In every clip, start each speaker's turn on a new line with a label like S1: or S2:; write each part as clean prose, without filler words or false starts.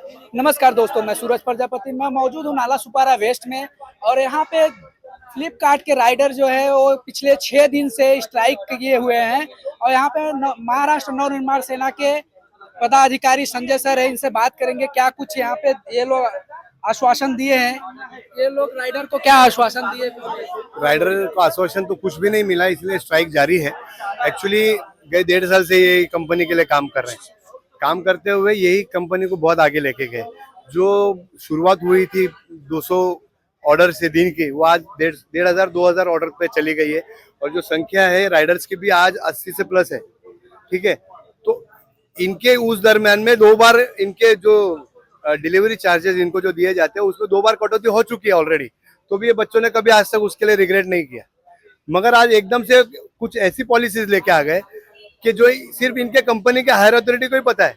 S1: नमस्कार दोस्तों, मैं सूरज प्रजापति। मैं मौजूद हूँ नाला सुपारा वेस्ट में और यहाँ पे फ्लिपकार्ट के राइडर जो है वो पिछले 6 दिन से स्ट्राइक किए हुए हैं और यहाँ पे महाराष्ट्र नवनिर्माण सेना के पदाधिकारी संजय सर है, इनसे बात करेंगे क्या कुछ यहाँ पे ये लोग आश्वासन दिए हैं। ये लोग राइडर को क्या आश्वासन दिए?
S2: राइडर को आश्वासन तो कुछ भी नहीं मिला, इसलिए स्ट्राइक जारी है। एक्चुअली गए 1.5 साल से ये कंपनी के लिए काम कर रहे हैं। काम करते हुए यही कंपनी को बहुत आगे लेके गए। जो शुरुआत हुई थी 200 ऑर्डर से दिन की, वो आज 1,500-2,000 ऑर्डर पे चली गई है। और जो संख्या है राइडर्स की भी आज 80 से प्लस है। ठीक है, तो इनके उस दरम्यान में 2 बार इनके जो डिलीवरी चार्जेस इनको जो दिए जाते हैं उसमें 2 बार कटौती हो चुकी है ऑलरेडी। तो भी ये बच्चों ने कभी आज तक उसके लिए रिग्रेट नहीं किया। मगर आज एकदम से कुछ ऐसी पॉलिसीज लेके आ गए कि जो सिर्फ इनके कंपनी के हायर अथॉरिटी को ही पता है।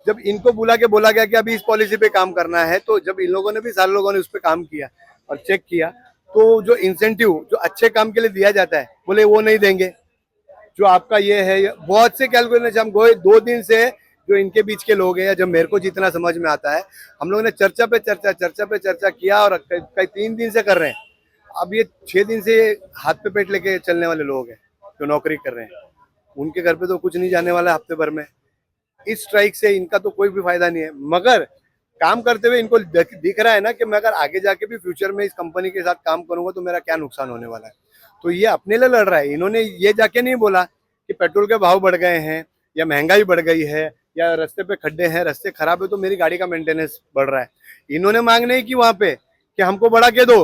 S2: जब इनको बुला के बोला गया कि अभी इस पॉलिसी पे काम करना है, तो जब इन लोगों ने भी सारे लोगों ने उस पर काम किया और चेक किया, तो जो इंसेंटिव जो अच्छे काम के लिए दिया जाता है, बोले वो नहीं देंगे। जो आपका ये है, बहुत से कैलकुलेशन हम गोए 2 दिन से जो इनके बीच के लोग हैं, या जब मेरे को जितना समझ में आता है, हम लोगों ने चर्चा पे चर्चा किया और कई 3 दिन से कर रहे हैं। अब ये 6 दिन से हाथ पे पेट लेके चलने वाले लोग हैं जो नौकरी कर रहे हैं। उनके घर पे तो कुछ नहीं जाने वाला हफ्ते भर में। इस स्ट्राइक से इनका तो कोई भी फायदा नहीं है। मगर काम करते हुए इनको दिख रहा है ना कि मैं अगर आगे जाके भी फ्यूचर में इस कंपनी के साथ काम करूंगा तो मेरा क्या नुकसान होने वाला है। तो ये अपने लिए लड़ रहा है। इन्होंने ये जाके नहीं बोला कि पेट्रोल के भाव बढ़ गए हैं या महंगाई बढ़ गई है या रास्ते पे खड्डे हैं, रास्ते खराब है तो मेरी गाड़ी का मेंटेनेंस बढ़ रहा है। इन्होंने मांग नहीं की वहां पे कि हमको बढ़ा के दो,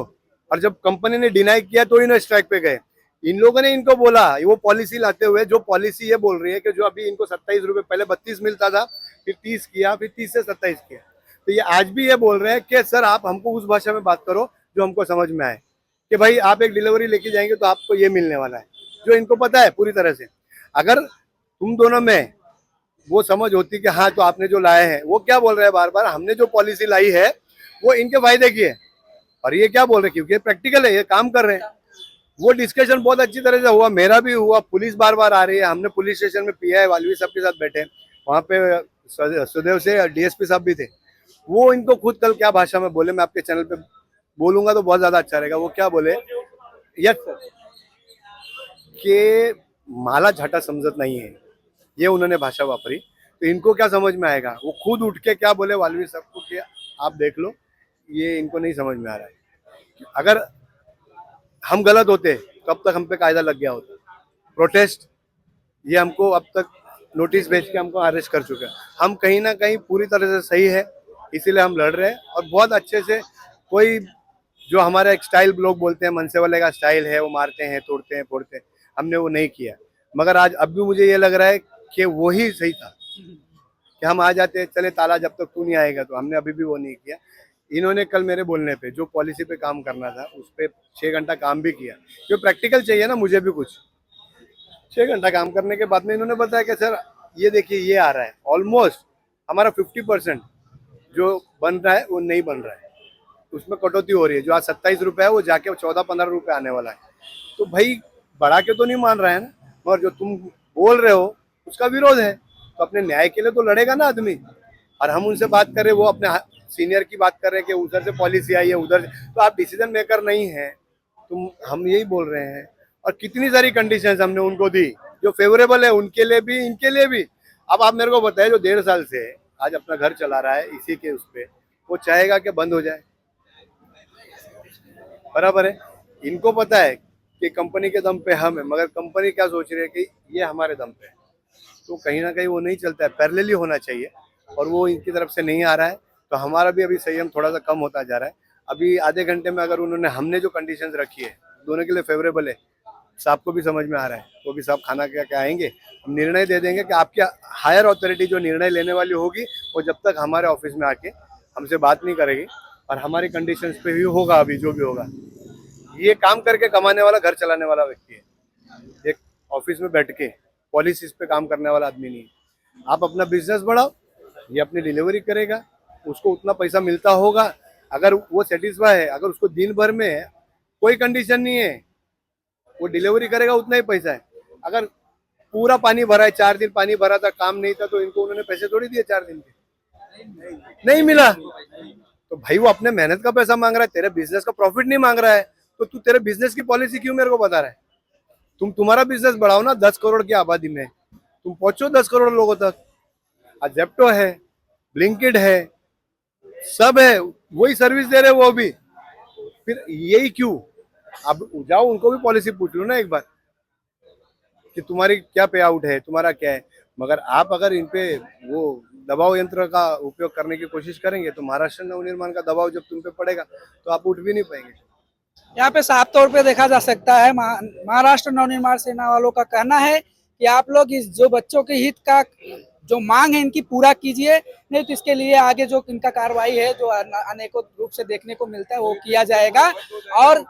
S2: और जब कंपनी ने डिनाई किया तो इन्होंने स्ट्राइक पे गए। इन लोगों ने इनको बोला, वो पॉलिसी लाते हुए जो पॉलिसी ये बोल रही है कि जो अभी इनको 27 रुपए, पहले 32 मिलता था, फिर 30 किया, फिर 30 से 27 किया। तो ये आज भी ये बोल रहे हैं कि सर आप हमको उस भाषा में बात करो जो हमको समझ में आए, कि भाई आप एक डिलीवरी लेके जाएंगे तो आपको ये मिलने वाला है, जो इनको पता है पूरी तरह से। अगर तुम दोनों में वो समझ होती कि हाँ तो आपने जो लाए हैं, वो क्या बोल रहे हैं बार बार, हमने जो पॉलिसी लाई है वो इनके फायदे की है। और ये क्या बोल रहे हैं, क्योंकि प्रैक्टिकल है, ये काम कर रहे हैं। वो डिस्कशन बहुत अच्छी तरह से हुआ, मेरा भी हुआ। पुलिस बार बार आ रही है, हमने पुलिस स्टेशन में पीआई वालवी साहब के साथ बैठे, वहाँ पे सुदेव से डीएसपी साहब भी थे। वो इनको खुद कल क्या भाषा में बोले, मैं आपके चैनल पे बोलूंगा तो बहुत ज्यादा अच्छा रहेगा। वो क्या बोले, यस कि माला झाटा समझत नहीं है, ये उन्होंने भाषा वापरी। तो इनको क्या समझ में आएगा। वो खुद उठ के क्या बोले वालवी साहब को कि आप देख लो, ये इनको नहीं समझ में आ रहा है। अगर हम गलत होते तो अब तक हम पे कायदा लग गया होता। प्रोटेस्ट ये हमको अब तक नोटिस भेज के हमको अरेस्ट कर चुके हैं। हम कहीं ना कहीं पूरी तरह से सही है, इसीलिए हम लड़ रहे हैं। और बहुत अच्छे से, कोई जो हमारा एक स्टाइल लोग बोलते हैं मनसे वाले का स्टाइल है, वो मारते हैं, तोड़ते हैं, फोड़ते हैं, हमने वो नहीं किया। मगर आज अब भी मुझे ये लग रहा है कि वही सही था कि हम आ जाते, चले ताला जब तक तू नहीं आएगा, तो हमने अभी भी वो नहीं किया। इन्होंने कल मेरे बोलने पे जो पॉलिसी पे काम करना था उस पर 6 घंटा काम भी किया, जो प्रैक्टिकल चाहिए ना मुझे भी कुछ। 6 घंटा काम करने के बाद में इन्होंने बताया कि सर ये देखिए ये आ रहा है, ऑलमोस्ट हमारा 50% जो बन रहा है वो नहीं बन रहा है, उसमें कटौती हो रही है। जो आज 27 रुपये है वो जाके 14-15 रुपये आने वाला है। तो भाई बढ़ा के तो नहीं मान रहा है ना, और जो तुम बोल रहे हो उसका विरोध है, तो अपने न्याय के लिए तो लड़ेगा ना आदमी। और हम उनसे बात कर रहे, वो अपने सीनियर की बात कर रहे हैं कि उधर से पॉलिसी आई है उधर से, तो आप डिसीजन मेकर नहीं है। तुम, हम यही बोल रहे हैं। और कितनी सारी कंडीशंस हमने उनको दी जो फेवरेबल है उनके लिए भी, इनके लिए भी। अब आप मेरे को बताइए, जो 1.5 साल से आज अपना घर चला रहा है इसी के उस पे, वो चाहेगा कि बंद हो जाए? बराबर है। इनको पता है कि कंपनी के दम पे हम है, मगर कंपनी क्या सोच रही है कि ये हमारे दम पे है। तो कहीं ना कहीं वो नहीं चलता है, पैरेलली होना चाहिए। और वो इनकी तरफ से नहीं आ रहा है, तो हमारा भी अभी संयम थोड़ा सा कम होता जा रहा है। अभी आधे घंटे में अगर उन्होंने, हमने जो कंडीशंस रखी है दोनों के लिए फेवरेबल है, साहब को भी समझ में आ रहा है, वो भी साहब खाना क्या क्या आएंगे, हम निर्णय दे देंगे कि आपकी हायर अथॉरिटी जो निर्णय लेने वाली होगी वो जब तक हमारे ऑफिस में आके हमसे बात नहीं करेगी और हमारी कंडीशंस पे ही होगा। अभी जो भी होगा, ये काम करके कमाने वाला, घर चलाने वाला व्यक्ति है, एक ऑफिस में बैठ के पॉलिसीज पे काम करने वाला आदमी नहीं है। आप अपना बिजनेस बढ़ाओ, ये अपनी डिलीवरी करेगा, उसको उतना पैसा मिलता होगा। अगर वो सेटिस्फाई है, अगर उसको दिन भर में कोई कंडीशन नहीं है, वो डिलीवरी करेगा, उतना ही पैसा है। अगर पूरा पानी भरा है, 4 दिन पानी भरा था, काम नहीं था, तो इनको उन्होंने पैसे थोड़ी दिए 4 दिन के। नहीं मिला तो भाई वो अपने मेहनत का पैसा मांग रहा है, तेरे बिजनेस का प्रॉफिट नहीं मांग रहा है, तो तू तेरे बिजनेस की पॉलिसी क्यों मेरे को बता रहा है? तुम्हारा बिजनेस बढ़ाओ ना, 10 करोड़ की आबादी में तुम पहुंचो 10 करोड़ लोगों तक। आज जेप्टो है, ब्लिंकिट है, सब है, वही सर्विस दे रहे वो भी, फिर यही क्यों? अब जाओ उनको भी पॉलिसी पूछ लो ना एक बार कि तुम्हारी क्या पे आउट है, तुम्हारा क्या है। मगर आप अगर इन पे वो दबाव यंत्र का उपयोग करने की कोशिश करेंगे तो महाराष्ट्र नवनिर्माण का दबाव जब तुम पे पड़ेगा तो आप उठ भी नहीं पाएंगे।
S1: यहाँ पे साफ तौर पे देखा जा सकता है महाराष्ट्र नवनिर्माण सेना वालों का कहना है कि आप लोग इस जो बच्चों के हित का जो मांग है इनकी पूरा कीजिए, नहीं तो इसके लिए आगे जो इनका कार्रवाई है जो अनेकों रूप से देखने को मिलता है वो किया जाएगा। और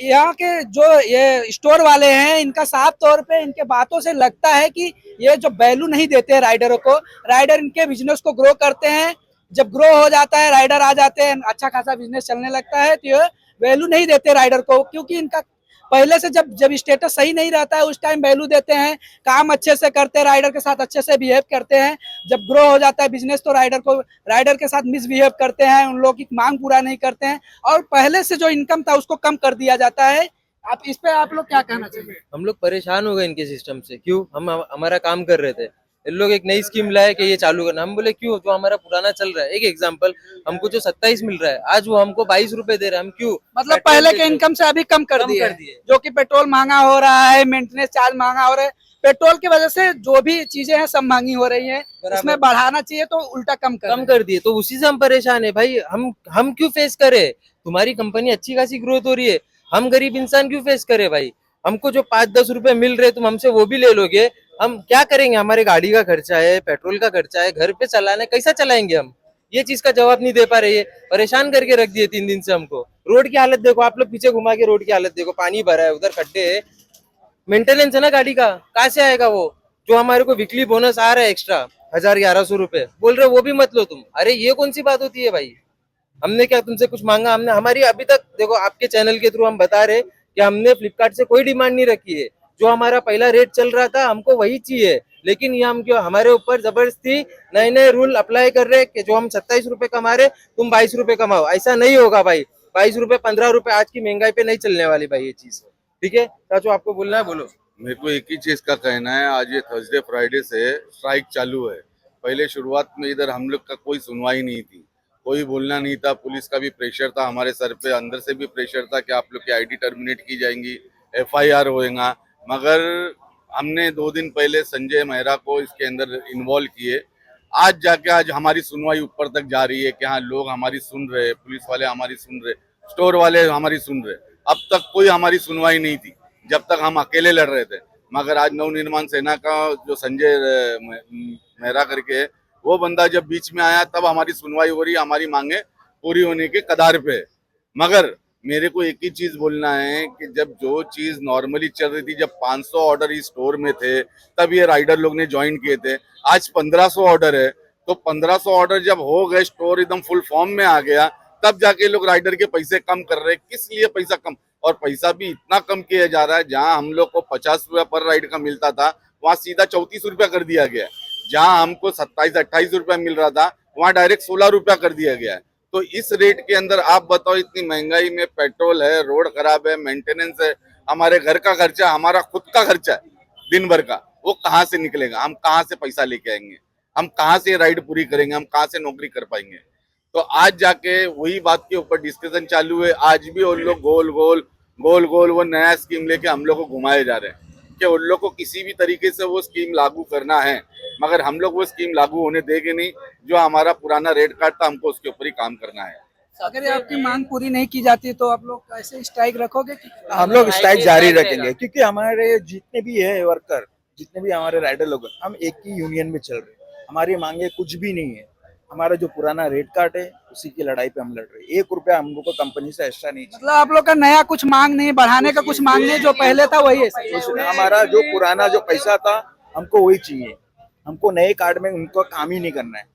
S1: यहाँ के जो ये स्टोर वाले हैं इनका साफ तौर पे इनके बातों से लगता है कि ये जो वैल्यू नहीं देते राइडरों को, राइडर इनके बिजनेस को ग्रो करते हैं, जब ग्रो हो जाता है राइडर आ जाते हैं, अच्छा खासा बिजनेस चलने लगता है, तो ये वैल्यू नहीं देते राइडर को, क्योंकि इनका पहले से जब स्टेटस सही नहीं रहता है उस टाइम वैल्यू देते हैं, काम अच्छे से करते हैं, राइडर के साथ अच्छे से बिहेव करते हैं। जब ग्रो हो जाता है बिजनेस तो राइडर के साथ मिसबिहेव करते हैं, उन लोगों की मांग पूरा नहीं करते हैं और पहले से जो इनकम था उसको कम कर दिया जाता है। आप इस पे आप लोग क्या कहना चाहिए?
S3: हम लोग परेशान हो गए इनके सिस्टम से। क्यों? हम हमारा काम कर रहे थे, इन लोग एक नई स्कीम लाए कि ये चालू करना। हम बोले क्यों, जो हमारा पुराना चल रहा है। एक एग्जांपल, हमको जो 27 मिल रहा है आज वो हमको 22 रुपए दे रहा है। हम क्यों?
S1: मतलब पहले के इनकम से अभी कम कर दिए, जो कि पेट्रोल महंगा हो रहा है, मेंटेनेंस चार्ज महंगा हो रहा है, पेट्रोल की वजह से जो भी चीजें हैं सब महंगी हो रही हैं, इसमें बढ़ाना चाहिए तो उल्टा कम
S3: कर दिए। तो उसी से हम परेशान है भाई। हम क्यों फेस करें? तुम्हारी कंपनी अच्छी खासी ग्रोथ हो रही है, हम गरीब इंसान क्यों फेस करे भाई? हमको जो 5-10 रुपए मिल रहे तुम हमसे वो भी ले लोगे, हम क्या करेंगे? हमारे गाड़ी का खर्चा है, पेट्रोल का खर्चा है, घर पे चलाना है, कैसा चलाएंगे हम? ये चीज का जवाब नहीं दे पा रही है। परेशान करके रख दिए 3 दिन से हमको। रोड की हालत देखो, आप लोग पीछे घुमा के रोड की हालत देखो, पानी भरा है, उधर खड्डे है, मेंटेनेंस है ना गाड़ी का, कहाँ से आएगा वो? जो हमारे को वीकली बोनस आ रहा है एक्स्ट्रा 1000-1100 रुपए बोल रहे हो, वो भी मत लो तुम। अरे ये कौन सी बात होती है भाई? हमने क्या तुमसे कुछ मांगा? हमने हमारी अभी तक देखो आपके चैनल के थ्रू हम बता रहे कि हमने फ्लिपकार्ट से कोई डिमांड नहीं रखी है। जो हमारा पहला रेट चल रहा था हमको वही चाहिए, लेकिन ये हम क्यों हमारे ऊपर जबरदस्ती नए नए रूल अप्लाई कर रहे कि जो हम 27 रुपए कमा रहे तुम 22 रुपए कमाओ। ऐसा नहीं होगा भाई। 22 रुपए 15 रुपए आज की महंगाई पे नहीं चलने वाली भाई ये चीज। ठीक है चाचू, आपको बोलना है बोलो।
S4: मेरे को एक ही चीज का कहना है, आज ये थर्सडे फ्राइडे से स्ट्राइक चालू है। पहले शुरुआत में इधर हम लोग का कोई सुनवाई नहीं थी, कोई बोलना नहीं था, पुलिस का भी प्रेशर था हमारे सर पे, अंदर से भी प्रेशर था कि आप लोग की आईडी टर्मिनेट की जाएंगी, FIR होएगा। मगर हमने 2 दिन पहले संजय मेहरा को इसके अंदर इन्वॉल्व किए। आज जाके आज हमारी सुनवाई ऊपर तक जा रही है कि हाँ लोग हमारी सुन रहे, पुलिस वाले हमारी सुन रहे, स्टोर वाले हमारी सुन रहे। अब तक कोई हमारी सुनवाई नहीं थी जब तक हम अकेले लड़ रहे थे। मगर आज नवनिर्माण सेना का जो संजय मेहरा करके है, वो बंदा जब बीच में आया तब हमारी सुनवाई हो रही है, हमारी मांगे पूरी होने के कगार पे। मगर मेरे को एक ही चीज बोलना है कि जब जो चीज नॉर्मली चल रही थी, जब 500 ऑर्डर इस स्टोर में थे तब ये राइडर लोग ने ज्वाइन किए थे। आज 1500 ऑर्डर है, तो 1500 ऑर्डर जब हो गए, स्टोर एकदम फुल फॉर्म में आ गया, तब जाके लोग राइडर के पैसे कम कर रहे हैं। किस लिए पैसा कम? और पैसा भी इतना कम किया जा रहा है, जहां हम लोग को 50 रुपया पर राइड का मिलता था वहां सीधा 34 रुपया कर दिया गया है। जहां हमको 27-28 रुपया मिल रहा था वहां डायरेक्ट 16 रुपया कर दिया गया है। तो इस रेट के अंदर आप बताओ, इतनी महंगाई में पेट्रोल है, रोड खराब है, मेंटेनेंस है, हमारे घर का खर्चा, हमारा खुद का खर्चा है दिन भर का, वो कहाँ से निकलेगा? हम कहाँ से पैसा लेके आएंगे? हम कहाँ से राइड पूरी करेंगे? हम कहाँ से नौकरी कर पाएंगे? तो आज जाके वही बात के ऊपर डिस्कशन चालू है। आज भी उन लोग गोल गोल वो नया स्कीम लेके हम लोग को घुमाए जा रहे हैं कि उन लोग को किसी भी तरीके से वो स्कीम लागू करना है, मगर हम लोग वो स्कीम लागू होने देंगे नहीं। जो हमारा पुराना रेट कार्ड था हमको उसके ऊपर ही काम करना है।
S1: अगर आपकी मांग पूरी नहीं की जाती तो आप लोग कैसे स्ट्राइक रखोगे?
S5: हम लोग स्ट्राइक जारी रखेंगे, क्योंकि हमारे जितने भी है वर्कर, जितने भी हमारे राइडर लोग, हम एक ही यूनियन में चल रहे हैं। हमारी मांगे कुछ भी नहीं है। हमारा जो पुराना रेट कार्ड है उसी की लड़ाई पे हम लड़ रहे हैं। 1 रुपया हम लोग को कंपनी से एक्स्ट्रा नहीं।
S1: मतलब आप लोग का नया कुछ मांग नहीं, बढ़ाने का कुछ मांग नहीं, जो पहले था वही है।
S5: हमारा जो पुराना जो पैसा था हमको वही चाहिए। हमको नए कार्ड में उनको काम ही नहीं करना है,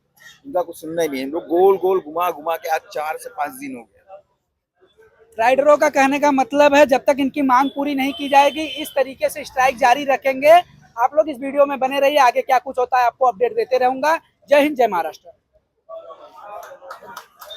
S5: उनका कुछ सुनना ही नहीं है। लोग गोल गोल घुमा घुमा के आज 4 से 5 दिन हो गए।
S1: राइडरों का कहने का मतलब है जब तक इनकी मांग पूरी नहीं की जाएगी इस तरीके से स्ट्राइक जारी रखेंगे। आप लोग इस वीडियो में बने रहिए, आगे क्या कुछ होता है आपको अपडेट देते रहूंगा। जय हिंद, जय महाराष्ट्र।